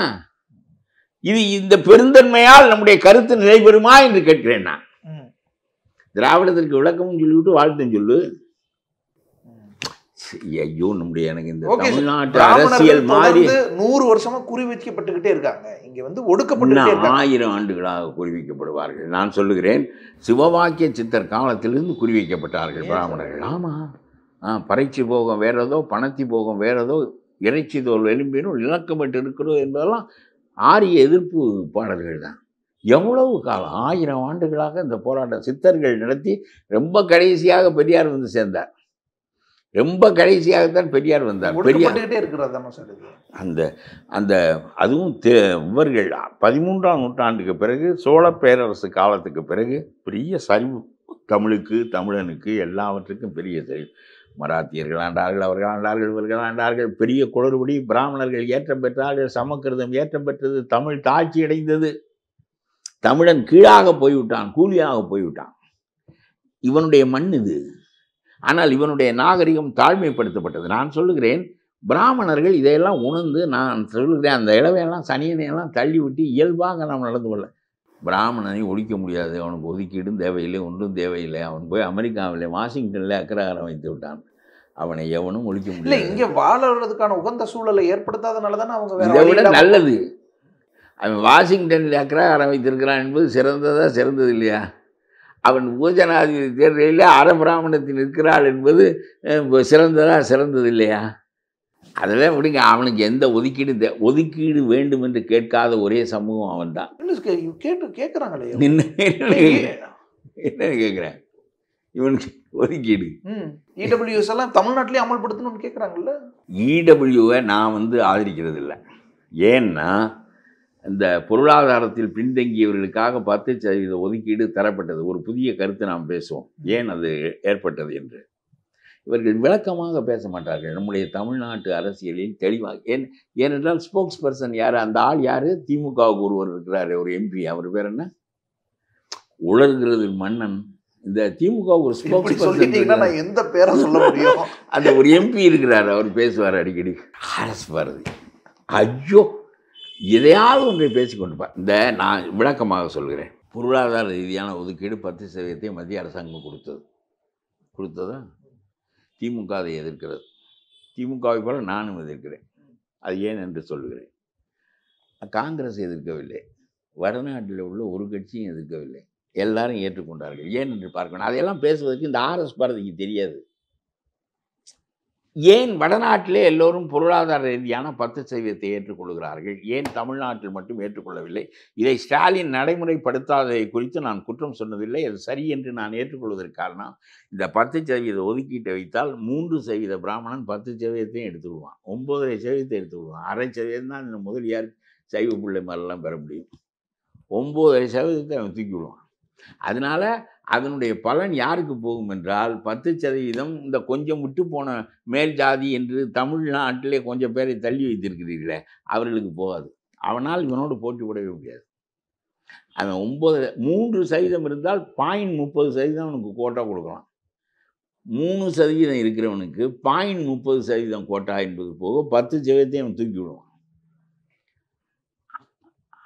இது இந்த பெருந்தன்மையால் நம்முடைய கருத்து நிறைவேறுமா என்று கேட்கிறேன் நான். திராவிடத்திற்கு விளக்கமும் சொல்லிவிட்டு வாழ்த்தும் சொல்லு. ஐயோ, நம்முடைய எனக்கு இந்த தமிழ்நாட்டு அரசியல் மாதிரி 100 வருஷமா குறி வைக்கப்பட்டுக்கிட்டே இருக்காங்க. இங்க வந்து ஒடுக்கப்பட்டு 1000 ஆண்டுகளாக குறி வைக்கப்படுவார்கள். நான் சொல்லுகிறேன், சிவவாக்கிய சித்தர் காலத்திலிருந்து குறி வைக்கப்பட்டார்கள் பிராமணர்கள். ஆமா, பறைச்சி போகம் வேறதோ, பணத்தி போகம் வேறதோ, இறைச்சி தோல் எலும்பினும் இலக்கப்பட்டு இருக்கிறதோ என்பதெல்லாம் ஆரிய எதிர்ப்பு பாடல்கள் தான். எவ்வளவு காலம், 1000 ஆண்டுகளாக இந்த போராட்டம் சித்தர்கள் நடத்தி ரொம்ப கடைசியாக பெரியார் வந்து சேர்ந்தார். ரொம்ப கடைசியாகத்தான் பெரியார் வந்தார். பெரியார் அந்த அந்த அதுவும் இவர்கள் 13ஆம் நூற்றாண்டுக்கு பிறகு, சோழ பேரரசு காலத்துக்கு பிறகு பெரிய சரிவு. தமிழுக்கு, தமிழனுக்கு, எல்லாவற்றுக்கும் பெரிய சரிவு. மராத்தியர்கள் ஆண்டார்கள், அவர்கள் ஆண்டார்கள், இவர்கள் ஆண்டார்கள். பெரிய குளறுபடி. பிராமணர்கள் ஏற்றம் பெற்றார்கள், சமக்கிருதம் ஏற்றம் பெற்றது, தமிழ் தாட்சி அடைந்தது. தமிழன் கீழாக போய்விட்டான், கூலியாக போய்விட்டான். இவனுடைய மண் இது. ஆனால் இவனுடைய நாகரிகம் தாழ்மைப்படுத்தப்பட்டது. நான் சொல்லுகிறேன், பிராமணர்கள் இதையெல்லாம் உணர்ந்து, நான் சொல்லுகிறேன், அந்த இளவையெல்லாம் சனியனையெல்லாம் தள்ளி விட்டு இயல்பாக நாம் நடந்து கொள்ள. பிராமணனை ஒழிக்க முடியாது, அவனுக்கு ஒதுக்கீடும் தேவையில்லை, ஒன்றும் தேவையில்லை. அவன் போய் அமெரிக்காவில் வாஷிங்டனில் அக்ரஹாரம் வைத்து விட்டான். அவனை எவனும் ஒழிக்க முடியல. இங்கே வாழறதுக்கான உகந்த சூழலை ஏற்படுத்தாதனால தானே அவங்க இதை விட நல்லது. அவன் வாஷிங்டனில் அக்ரஹாரம் வைத்திருக்கிறான் என்பது சிறந்ததா, சிறந்தது இல்லையா? அவன் உபஜனாதிபதி தேர்தலில் அறபிராமணத்தில் இருக்கிறாள் என்பது சிறந்ததா, சிறந்தது இல்லையா? அதெல்லாம் விடுங்க. அவனுக்கு எந்த ஒதுக்கீடு வேண்டும் என்று கேட்காத ஒரே சமூகம் அவன் தான். கேட்குறாங்களே என்ன கேட்குறேன், இவனுக்கு ஒதுக்கீடு இடபிள்யூஎஸ் எல்லாம் தமிழ்நாட்டிலே அமல்படுத்தணும்னு கேட்குறாங்கல்ல. இடபிள்யூவை நான் வந்து ஆதரிக்கிறது இல்லை. ஏன்னா இந்த பொருளாதாரத்தில் பின்தங்கியவர்களுக்காக 10% ஒதுக்கீடு தரப்பட்டது. ஒரு புதிய கருத்தை நாம் பேசுவோம், ஏன் அது ஏற்பட்டது என்று. இவர்கள் விளக்கமாக பேச மாட்டார்கள் நம்முடைய தமிழ்நாட்டு அரசியலில் தெளிவாக. ஏனென்றால் ஸ்போக்ஸ் பர்சன் யார், அந்த ஆள் யார்? திமுகவுக்கு ஒருவர் இருக்கிறார், ஒரு எம்பி. அவர் பேர் என்ன? உலர்கிறது மன்னன். இந்த திமுக ஒரு ஸ்போக்ஸ் பர்சன், எந்த பேரை சொல்ல முடியும்? அந்த ஒரு எம்பி இருக்கிறார், அவர் பேசுவார் அடிக்கடி. அரசு பாரதி. ஐயோ, எதையாவது ஒன்றை பேசிக்கொண்டுப்பார். இந்த நான் விளக்கமாக சொல்கிறேன். பொருளாதார ரீதியான ஒதுக்கீடு 10% மத்திய அரசாங்கம் கொடுத்ததா? திமுக அதை எதிர்க்கிறது. திமுகவை போல நானும் எதிர்க்கிறேன். அது ஏன் என்று சொல்லுகிறேன். காங்கிரஸ் எதிர்க்கவில்லை, வடநாட்டில் உள்ள ஒரு கட்சியும் எதிர்க்கவில்லை, எல்லாரும் ஏற்றுக்கொண்டார்கள். ஏன் என்று பார்க்கணும். அதையெல்லாம் பேசுவதற்கு இந்த ஆர்எஸ் பாரதிக்கு தெரியாது. ஏன் வடநாட்டிலே எல்லோரும் பொருளாதார ரீதியான 10% ஏற்றுக்கொள்கிறார்கள், ஏன் தமிழ்நாட்டில் மட்டும் ஏற்றுக்கொள்ளவில்லை? இதை ஸ்டாலின் நடைமுறைப்படுத்தாததை குறித்து நான் குற்றம் சொன்னதில்லை. அது சரி என்று நான் ஏற்றுக்கொள்வதற்கு காரணம், இந்த 10% ஒதுக்கீட்டை வைத்தால் 3% பிராமணன் 10% எடுத்துவிடுவான், 9.5% எடுத்துவிடுவான். 0.5% தான் இந்த முதலியார் சைவ பிள்ளை மாதிரிலாம் பெற முடியும். 9.5% அவன் தூக்கி விடுவான். அதனால அதனுடைய பலன் யாருக்கு போகும் என்றால் 10% இந்த கொஞ்சம் விட்டு போன மேல் ஜாதி என்று தமிழ்நாட்டிலே கொஞ்சம் பேரை தள்ளி வைத்திருக்கிறீர்களே, அவர்களுக்கு போகாது. அவனால் இவனோடு போட்டி போடவே முடியாது. அவன் 3% இருந்தால் 0.30% அவனுக்கு கோட்டா கொடுக்கலாம். 3% இருக்கிறவனுக்கு 0.30% கோட்டா என்பது போக 10% அவன் தூக்கி விடுவான்.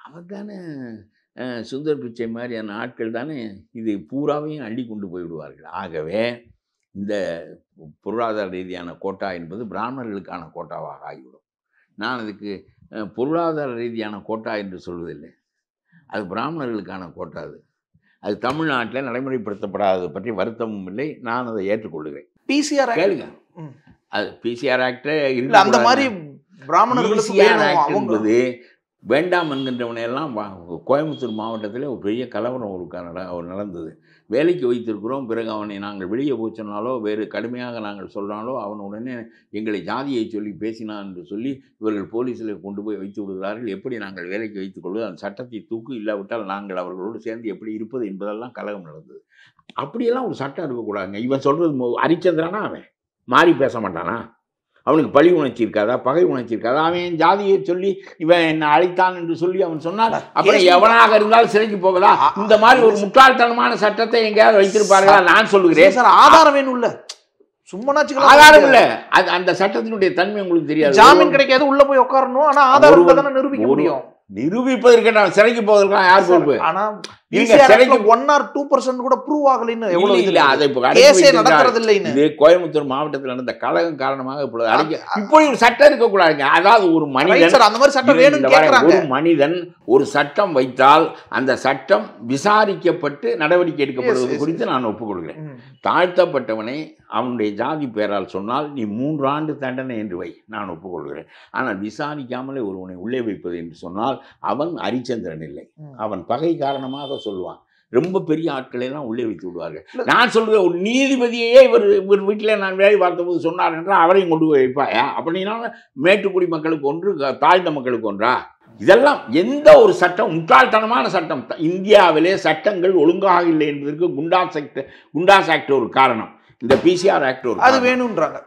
அவன் தானே சுந்தர் பிச்சை மாதிரியான ஆட்கள் தானே இது பூராவையும் அள்ளி கொண்டு போய்விடுவார்கள். ஆகவே இந்த பொருளாதார ரீதியான கோட்டா என்பது பிராமணர்களுக்கான கோட்டாவாக ஆகிவிடும். நான் அதுக்கு பொருளாதார ரீதியான கோட்டா என்று சொல்வதில்லை, அது பிராமணர்களுக்கான கோட்டா. அது தமிழ்நாட்டில் நடைமுறைப்படுத்தப்படாதது பற்றி வருத்தமும் இல்லை, நான் அதை ஏற்றுக்கொள்கிறேன். பிசிஆர் கேளுங்க, அது பிசிஆர் ஆக்டே அந்த மாதிரி பிராமணர்களுக்கு என்பது வேண்டாம் என்கின்றவனையெல்லாம். கோயம்புத்தூர் மாவட்டத்தில் ஒரு பெரிய கலவரம் ஒரு நடந்தது. வேலைக்கு வைத்திருக்கிறோம், பிறகு அவனை நாங்கள் வெளியே போய் சொன்னாலோ வேறு கடுமையாக நாங்கள் சொன்னாலோ அவன் உடனே எங்களை ஜாதியை சொல்லி பேசினான் என்று சொல்லி இவர்கள் போலீஸில் கொண்டு போய் வைத்து விடுகிறார்கள். எப்படி நாங்கள் வேலைக்கு வைத்துக் கொள்வது, அந்த சட்டத்தை தூக்கு, இல்லாவிட்டால் நாங்கள் அவர்களோடு சேர்ந்து எப்படி இருப்பது என்பதெல்லாம் கலகம் நடந்தது. அப்படியெல்லாம் ஒரு சட்டம் இருக்கக்கூடாதுங்க. இவன் சொல்கிறது ஹரிச்சந்திரனா, அவன் மாறி பேச மாட்டானா? அவனுக்கு பழி உணர்ச்சி இருக்காதா, பகை உணர்ச்சி இருக்காதா? அவன் ஜாதியை சொல்லி இவன் என்னை அழைத்தான் என்று சொல்லி அவன் சொன்னால் அப்புறம் எவனாக இருந்தாலும் சிறைக்கு போகலாம். இந்த மாதிரி ஒரு முட்டாள்தனமான சட்டத்தை எங்கேயாவது வைத்திருப்பார்களா? நான் சொல்லுகிறேன் சார், ஆதாரம் வேணும் இல்ல, சும்மா ஆதாரம் இல்ல. அந்த சட்டத்தினுடைய தன்மை உங்களுக்கு தெரியாது. ஜாமீன் கிடைக்காது, உள்ள போய் உட்காரணும். ஆனா ஆதாரம் தானே நிரூபிக்க முடியும். நிரூபிப்பதற்கு நான் சிறைக்கு போவதற்கான யார் பொறுப்பு? ஆனா சிறைக்கு 1 or 2% கூட ப்ரூவ் ஆகலைன்னு எவ்வளவு இல்ல. அதை இது கோயம்புத்தூர் மாவட்டத்தில் நடந்த கலகம் காரணமாக இப்படி ஒரு சட்டம் இருக்கக்கூடாதுங்க. அதாவது ஒரு மனிதன் அந்த மாதிரி சட்டம் வேணும்னு கேக்குறாங்க. ஒரு மனிதன் ஒரு சட்டம் வைத்தால் அந்த சட்டம் விசாரிக்கப்பட்டு நடவடிக்கை எடுக்கப்படுவது குறித்து நான் ஒப்புக்கொள்கிறேன். தாழ்த்தப்பட்டவனை அவனுடைய ஜாதி பெயரால் சொன்னால் நீ 3 ஆண்டு தண்டனை என்று வை, நான் ஒப்புக்கொள்கிறேன். ஆனால் விசாரிக்காமலே ஒருவனை உள்ளே வைப்பது என்று சொன்னால் அவன் ஹரிச்சந்திரன் இல்லை, அவன் பகை காரணமாக சொல்லுவான். ரொம்ப பெரிய ஆட்களை எல்லாம் உள்ளே வைத்து விடுவார்கள். நான் சொல்றேன், ஒரு நீதிபதியே இவர் வீட்டில் நான் வேலை பார்த்தபோது சொன்னார் என்றால் அவரையும் கொண்டு போய் வைப்பாயா? அப்படின்னா மேட்டுக்குடி மக்களுக்கு ஒன்று, தாழ்ந்த மக்களுக்கு ஒன்றா? இதெல்லாம் எந்த ஒரு சட்டம் முட்டாள்தனமான சட்டம். இந்தியாவிலே சட்டங்கள் ஒழுங்காக இல்லை என்பதற்கு குண்டாஸ் ஆக்ட் ஒரு காரணம், இந்த பிசிஆர் ஆக்ட் ஒரு அது வேணும்ன்றாங்க.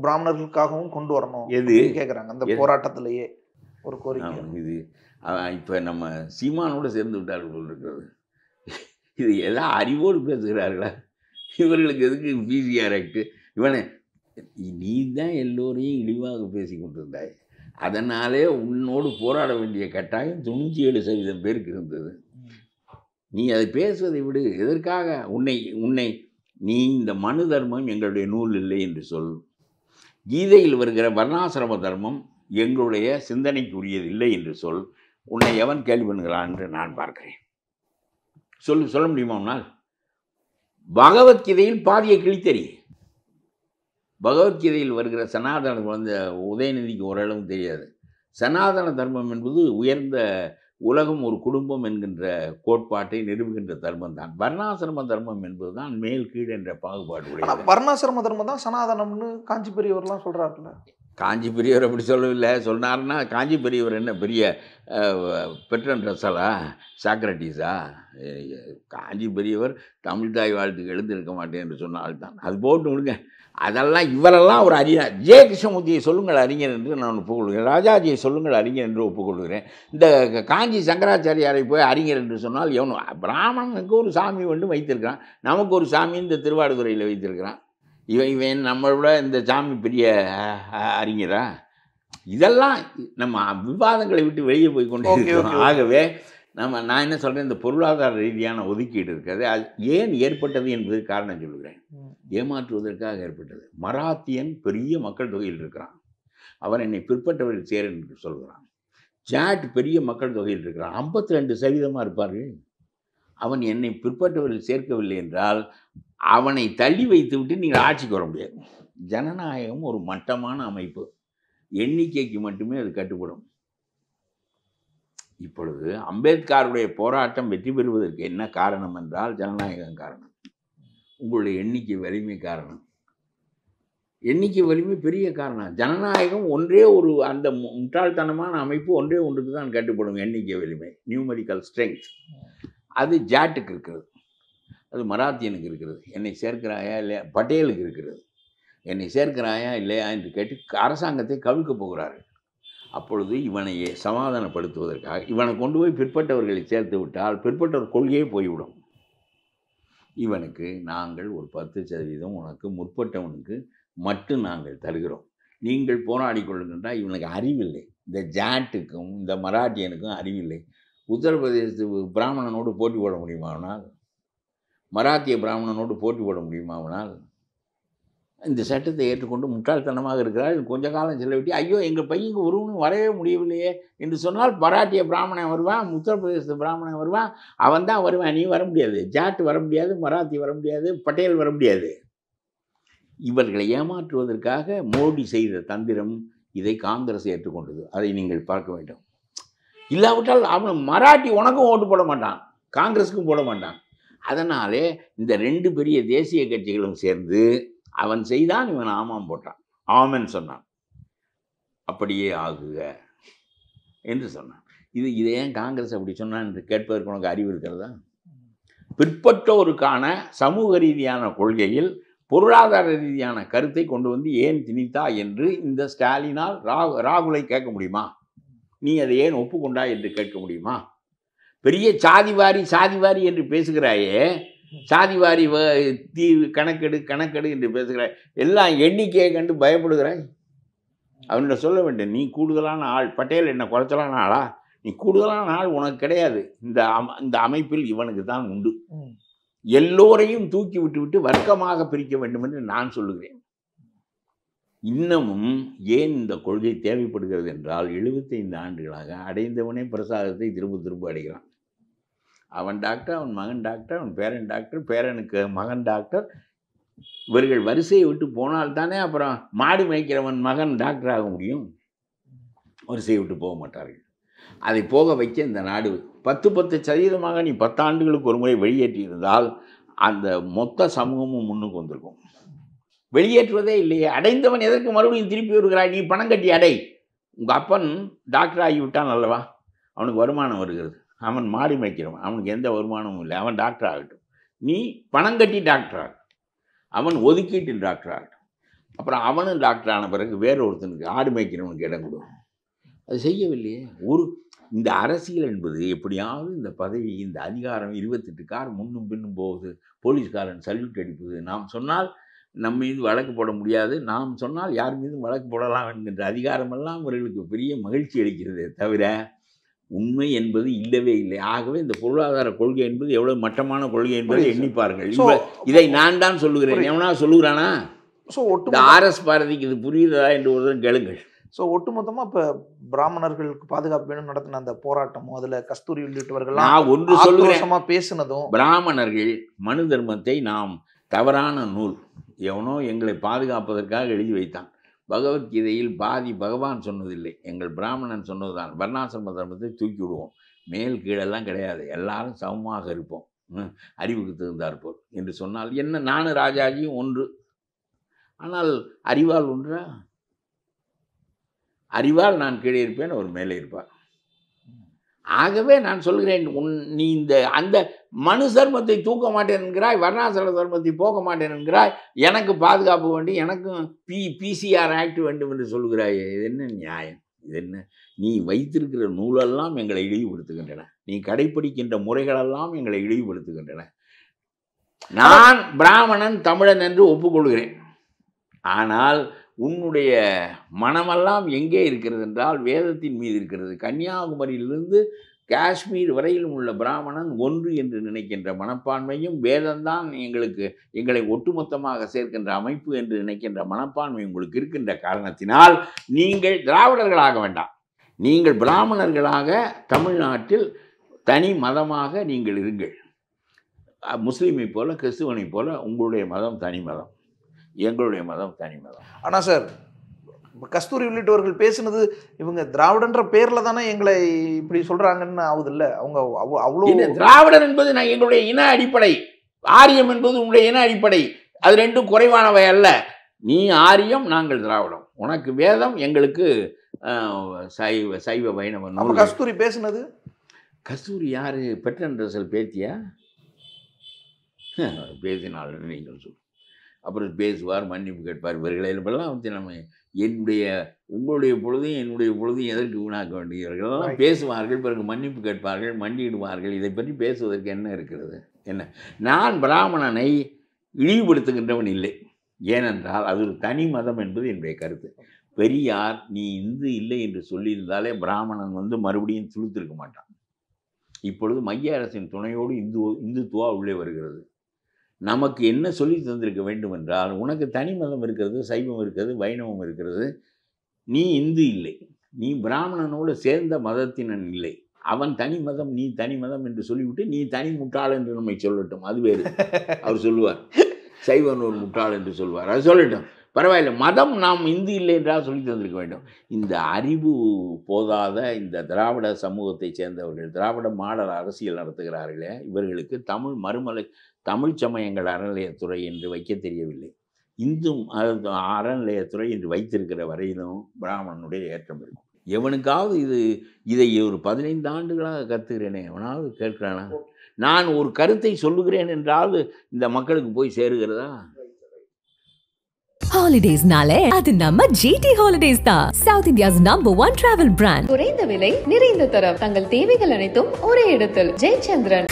பிராமணர்களுக்காகவும் கொண்டு வரணும் எது கேட்குறாங்க அந்த போராட்டத்திலேயே ஒரு கோரிக்கை. இது இப்போ நம்ம சீமானோடு சேர்ந்து விட்டார்கள் இருக்கிறது. இது எல்லாம் அறிவோடு பேசுகிறார்களா? இவர்களுக்கு எதுக்கு பிசிஆர் ஆக்ட்? இவனை நீ தான் எல்லோரையும் இழிவாக பேசி கொண்டிருந்தாய், அதனாலே உன்னோடு போராட வேண்டிய கட்டாயம் 97% பேருக்கு இருந்தது. நீ அதை பேசுவதை விடு. எதற்காக உன்னை நீ இந்த மனு தர்மம் எங்களுடைய நூல் இல்லை என்று சொல், கீதையில் வருகிற வர்ணாசிரம தர்மம் எங்களுடைய சிந்தனைக்குரியது இல்லை என்று சொல். உன்னை எவன் கேள்வி பண்ணுகிறான் என்று நான் பார்க்கிறேன். சொல்ல முடியுமானால் பகவத்கீதையில் பாதியை கிழித்தறி. பகவத்கீதையில் வருகிற சனாதன வந்து உதயநிதிக்கு ஓரளவும் தெரியாது. சனாதன தர்மம் என்பது உயர்ந்த உலகம் ஒரு குடும்பம் என்கின்ற கோட்பாட்டை நிறுவுகின்ற தர்மம் தான். வர்ணாசிரம தர்மம் என்பது தான் மேல் கீழ் என்ற பாகுபாடு உடையது. வர்ணாசிரம தர்மம் தான் சனாதனம்னு காஞ்சி பெரியவர்லாம் சொல்கிறாருல்ல. காஞ்சி பெரியவர் அப்படி சொல்லவில்லை. சொன்னார்னா காஞ்சி பெரியவர் என்ன பெரிய பெட்ரன் ரசலா, சாக்ரட்டிஸா? காஞ்சி பெரியவர் தமிழ் தாய் வாழ்த்துக்கு எழுந்திருக்க மாட்டேன் என்று சொன்னால் தான். அது போட்டு விடுங்க. அதெல்லாம் இவரெல்லாம் ஒரு அறிஞர். ஜே கிருஷ்ணமூர்த்தியை சொல்லுங்கள் அறிஞர் என்று நான் ஒப்புக்கொள்கிறேன். ராஜாஜியை சொல்லுங்கள் அறிஞர் என்று ஒப்புக்கொள்கிறேன். இந்த காஞ்சி சங்கராச்சாரியாரை போய் அறிஞர் என்று சொன்னால் எவனும், பிராமணனுக்கு ஒரு சாமி வந்து வைத்திருக்கிறான், நமக்கு ஒரு சாமி இந்த திருவாடுதுறையில் வைத்திருக்கிறான். இவன் நம்மளோட இந்த சாமி பெரிய அறிஞரா? இதெல்லாம் நம்ம விவாதங்களை விட்டு வெளியே போய் கொண்டு இருக்கிறோம். ஆகவே நான் என்ன சொல்கிறேன், இந்த பொருளாதார ரீதியான ஒதுக்கீடு இருக்கிறது அது ஏன் ஏற்பட்டது என்பது காரணம் சொல்லுகிறேன். ஏமாற்றுவதற்காக ஏற்பட்டது. மராத்தியன் பெரிய மக்கள் தொகையில் இருக்கிறான், அவன் என்னை பிற்பட்டவர்கள் சேர் என்று சொல்கிறான். ஜாட் பெரிய மக்கள் தொகையில் இருக்கிறான், 52% இருப்பார்கள். அவன் என்னை பிற்பட்டவர்கள் சேர்க்கவில்லை என்றால் அவனை தள்ளி வைத்து விட்டு நீங்கள் ஆட்சிக்கு வர முடியாது. ஜனநாயகம் ஒரு மட்டமான அமைப்பு, எண்ணிக்கைக்கு மட்டுமே அது கட்டுப்படும். இப்பொழுது அம்பேத்கருடைய போராட்டம் வெற்றி பெறுவதற்கு என்ன காரணம் என்றால் ஜனநாயகம் காரணம், உங்களுடைய எண்ணிக்கை வலிமை காரணம். எண்ணிக்கை வலிமை பெரிய காரணம். ஜனநாயகம் ஒன்றே ஒரு அந்த முட்டாள்தனமான அமைப்பு ஒன்றே ஒன்றுக்கு தான் கட்டுப்படும், எண்ணிக்கை வலிமை, நியூமரிக்கல் ஸ்ட்ரெங்க். அது ஜாட்டுக்கு இருக்கிறது, அது மராத்தியனுக்கு இருக்கிறது. என்னை சேர்க்கிறாயா இல்லையா? பட்டேலுக்கு இருக்கிறது. என்னை சேர்க்கிறாயா இல்லையா என்று கேட்டு அரசாங்கத்தை கவிழ்க்க போகிறார்கள். அப்பொழுது இவனை சமாதானப்படுத்துவதற்காக இவனை கொண்டு போய் பிற்பட்டவர்களை சேர்த்து விட்டால் பிற்பட்டவர் கொள்கையே போய்விடும். இவனுக்கு நாங்கள் ஒரு 10% உனக்கு முற்பட்டவனுக்கு மட்டும் நாங்கள் தருகிறோம், நீங்கள் போராடி கொள்ளுங்கன்றா. இவனுக்கு அறிவில்லை. இந்த ஜாட்டுக்கும் இந்த மராட்டியனுக்கும் அறிவில்லை. உத்தரப்பிரதேச பிராமணனோடு போட்டி போட முடியுமானால், மராத்திய பிராமணனோடு போட்டி போட முடியுமானால், இந்த சட்டத்தை ஏற்றுக்கொண்டு முட்டாள்தனமாக இருக்கிறார். கொஞ்ச காலம் செல்லவிட்டு ஐயோ எங்கள் பையனுக்கு ஒருவனும் வரவே முடியவில்லையே என்று சொன்னால் மராட்டிய பிராமணன் வருவான், உத்தரப்பிரதேச பிராமணன் வருவான், அவன் தான் வருவான். நீ வர முடியாது, ஜாட் வர முடியாது, மராத்தி வர முடியாது, பட்டேல் வர முடியாது. இவர்களை ஏமாற்றுவதற்காக மோடி செய்த தந்திரம். இதை காங்கிரஸ் ஏற்றுக்கொண்டது, அதை நீங்கள் பார்க்க வேண்டும். இல்லாவிட்டால் அவன் மராட்டி உனக்கும் ஓட்டு போட மாட்டான், காங்கிரஸுக்கும் போட மாட்டான். அதனாலே இந்த 2 பெரிய தேசிய கட்சிகளும் சேர்ந்து அவன் செய்தான், இவன் ஆமாம் போட்டான், ஆமன் சொன்னான், அப்படியே ஆகுக என்று சொன்னான். இதை ஏன் காங்கிரஸ் அப்படி சொன்னான் என்று கேட்பதற்கு உனக்கு அறிவு இருக்கிறதா? பிற்பட்டோருக்கான சமூக ரீதியான கொள்கையில் பொருளாதார ரீதியான கருத்தை கொண்டு வந்து ஏன் திணித்தா என்று இந்த ஸ்டாலினால் ராகுலை கேட்க முடியுமா? நீ அதை ஏன் ஒப்புக்கொண்டா என்று கேட்க முடியுமா? பெரிய சாதிவாரி என்று பேசுகிறாயே, சாதிவாரி கணக்கெடு என்று பேசுகிறாய், எல்லாம் எண்ணிக்கையை கண்டு பயப்படுகிறாய். அவன்கிட்ட சொல்ல வேண்டும், நீ கூடுதலான ஆள், பட்டேல் என்ன குறைச்சலான ஆளா? நீ கூடுதலான ஆள் உனக்கு கிடையாது. இந்த அமைப்பில் இவனுக்கு தான் உண்டு. எல்லோரையும் தூக்கி விட்டு வர்க்கமாக பிரிக்க வேண்டும் என்று நான் சொல்லுகிறேன். இன்னமும் ஏன் இந்த கொள்கை தேவைப்படுகிறது என்றால், 75 ஆண்டுகளாக அடைந்தவனே பிரசாதத்தை திரும்ப அடைகிறான். அவன் டாக்டர், அவன் மகன் டாக்டர், அவன் பேரன் டாக்டர், பேரனுக்கு மகன் டாக்டர். இவர்கள் வரிசையை விட்டு போனால்தானே அப்புறம் மாடு மேய்க்கிறவன் மகன் டாக்டர் ஆக முடியும். வரிசையை விட்டு போக மாட்டார்கள். அதை போக வைக்க இந்த நாடு 10% நீ 10 ஆண்டுகளுக்கு ஒரு முறை வெளியேற்றி இருந்தால் அந்த மொத்த சமூகமும் முன்னுக்கு வந்திருக்கும். வெளியேற்றுவதே இல்லையே. அடைந்தவன் எதற்கு மறுபடியும் திருப்பி வருகிறாய்? நீ பணம் கட்டி அடை. உங்கள் அப்பன் டாக்டர் ஆகிவிட்டான் அல்லவா, அவனுக்கு வருமானம் வருகிறது. அவன் மாடி மேய்க்கிறவன், அவனுக்கு எந்த வருமானமும் இல்லை, அவன் டாக்டர் ஆகட்டும். நீ பணம் கட்டி டாக்டர் ஆகட்டும், அவன் ஒதுக்கீட்டு டாக்டர் ஆகட்டும். அப்புறம் அவனும் டாக்டர் ஆன பிறகு வேற ஒருத்தனுக்கு ஆடு மேய்க்கிறவனுக்கு இடம் கொடு. அது செய்யவில்லையே. இந்த அரசியல் என்பது எப்படியாவது இந்த பதவி, இந்த அதிகாரம், 28 கார் முன்னும் பின்னும் போகுது, போலீஸ்காரன் சல்யூட் அடிப்பது, நாம் சொன்னால் நம்ம மீது வழக்கு போட முடியாது, நாம் சொன்னால் யார் மீதும் வழக்கு போடலாம் என்கின்ற அதிகாரமெல்லாம் அவர்களுக்கு பெரிய மகிழ்ச்சி அளிக்கிறதே தவிர உண்மை என்பது இல்லவே இல்லை. ஆகவே இந்த பொருளாதார கொள்கை என்பது எவ்வளவு மட்டமான கொள்கை என்பதை எண்ணிப்பார்கள். இதை நான் தான் சொல்லுகிறேன், எவனா சொல்லுகிறானா? இந்த RS பாரதிக்கு இது புரியுதா என்று ஒருத்தர் கேளுங்கள். ஸோ ஒட்டுமொத்தமாக இப்போ பிராமணர்களுக்கு பாதுகாப்பு வேணும் நடத்தின அந்த போராட்டமும் அதில் கஸ்தூரி உள்ளிட்டவர்கள் ஒன்று சொல்லுமா பேசுனதும், பிராமணர்கள் மனு தர்மத்தை நாம் தவறான நூல், எவனோ எங்களை பாதுகாப்பதற்காக எழுதி வைத்தான். பகவத்கீதையில் பாதி பகவான் சொன்னதில்லை, எங்கள் பிராமணன் சொன்னதுதான். வர்ணாசிரம தர்மத்தை தூக்கி விடுவோம், மேல் கீழெல்லாம் கிடையாது, எல்லாரும் சமமாக இருப்போம், அறிவுக்கு தகுந்தாற்போம் என்று சொன்னால் என்ன? நானும் ராஜாஜியும் ஒன்று. ஆனால் அறிவால் ஒன்றா? அறிவால் நான் கீழே இருப்பேன், அவர் மேலே இருப்பார். ஆகவே நான் சொல்கிறேன், நீ அந்த மனு தர்மத்தை தூக்க மாட்டேன் என்கிறாய், வர்ணாசிரம தர்மத்தை போக மாட்டேன் என்கிறாய், எனக்கு பாதுகாப்பு வேண்டும், எனக்கும் PCR ஆக்ட் வேண்டும் என்று சொல்கிறாயே. இது என்ன நியாயம்? இது என்ன? நீ வைத்திருக்கிற நூலெல்லாம் எங்களை இழிவுபடுத்துகின்றன, நீ கடைப்பிடிக்கின்ற முறைகளெல்லாம் எங்களை இழிவுபடுத்துகின்றன. நான் பிராமணன் தமிழன் என்று ஒப்புக்கொள்கிறேன். ஆனால் உன்னுடைய மனமெல்லாம் எங்கே இருக்கிறது என்றால் வேதத்தின் மீது இருக்கிறது. கன்னியாகுமரியிலிருந்து காஷ்மீர் வரையிலும் உள்ள பிராமணன் ஒன்று என்று நினைக்கின்ற மனப்பான்மையும், வேதம்தான் எங்களை ஒட்டுமொத்தமாக சேர்க்கின்ற அமைப்பு என்று நினைக்கின்ற மனப்பான்மை உங்களுக்கு இருக்கின்ற காரணத்தினால் நீங்கள் திராவிடர்களாக வேண்டாம், நீங்கள் பிராமணர்களாக தமிழ்நாட்டில் தனி மதமாக நீங்கள் இருங்கள். முஸ்லீமை போல கிறிஸ்துவனை போல உங்களுடைய மதம் தனி மதம், எங்களுடைய மதம் தனி மதம். ஆனால் சார், கஸ்தூரி உள்ளிட்டவர்கள் பேசுனது இவங்க திராவிடன்ற பேரில் தானே எங்களை இப்படி சொல்கிறாங்கன்னு ஆகுது இல்லை? அவங்க அவ்வளோ திராவிடர் என்பது நான் எங்களுடைய இன அடிப்படை, ஆரியம் என்பது உங்களுடைய இன அடிப்படை, அது ரெண்டும் குறைவானவை அல்ல. நீ ஆரியம், நாங்கள் திராவிடம். உனக்கு வேதம், எங்களுக்கு சைவ வைணவன். கஸ்தூரி பேசுனது, கஸ்தூரி யாரு? பெட்ரன் ரசல் பேத்தியா? பேசினாள் நீங்கள் சொல். அப்புறம் பேசுவார், மன்னிப்பு கேட்பார். இவர்களெல்லாம் நம்ம உங்களுடைய பொழுதையும் என்னுடைய பொழுதையும் எதற்கு வீணாக்க வேண்டியவர்களெல்லாம் பேசுவார்கள், பிறகு மன்னிப்பு கேட்பார்கள், மண்டியிடுவார்கள். இதை பற்றி பேசுவதற்கு என்ன இருக்கிறது? என்ன? நான் பிராமணனை இழிவுபடுத்துகின்றவன் இல்லை. ஏனென்றால் அது ஒரு தனி மதம் என்பது என்னுடைய கருத்து. பெரியார் நீ இந்து இல்லை என்று சொல்லியிருந்தாலே பிராமணன் மறுபடியும் துளுத்திருக்க மாட்டான். இப்பொழுது மைய அரசின் துணையோடு இந்துத்துவா உள்ளே வருகிறது. நமக்கு என்ன சொல்லி தந்திருக்க வேண்டும் என்றால், உனக்கு தனி மதம் இருக்கிறது, சைவம் இருக்கிறது, வைணவம் இருக்கிறது, நீ இந்து இல்லை, நீ பிராமணனோடு சேர்ந்த மதத்தினன் இல்லை, அவன் தனி மதம், நீ தனி மதம் என்று சொல்லிவிட்டு நீ தனி முட்டாள் என்று நம்மை சொல்லட்டும். அது வேறு. அவர் சொல்லுவார் சைவன் ஒரு முட்டாள் என்று சொல்வார், அது சொல்லட்டும், பரவாயில்லை. மதம் நாம் இந்து இல்லை என்றால் சொல்லி தந்திருக்க வேண்டும். இந்த அறிவு போதாத இந்த திராவிட சமூகத்தை சேர்ந்தவர்கள், திராவிட மாடல் அரசியல் நடத்துகிறார்களே, இவர்களுக்கு தமிழ் சமயங்கள் அறநிலையத்துறை என்று வைக்க தெரியவில்லை. இந்து அறநிலையத்துறை என்று வைத்திருக்கிற வரையிலும் பிராமணனுடைய ஏற்றம் இருக்கும். எவனுக்காவது இதை ஒரு 15 ஆண்டுகளாக கற்றுக்கிறேனே, எவனாவது கேட்கிறானா? நான் ஒரு கருத்தை சொல்லுகிறேன் என்றால் இந்த மக்களுக்கு போய் சேருகிறதா? ஹாலிடேஸ்னாலே அது நம்ம GT ஹாலிடேஸ் தான். South India's number 1 travel brand. குறைந்த விலை, நிறைந்த தரம். தங்கள் தேவைகள் அனைத்தும் ஒரே இடத்தில். ஜெயச்சந்திரன்.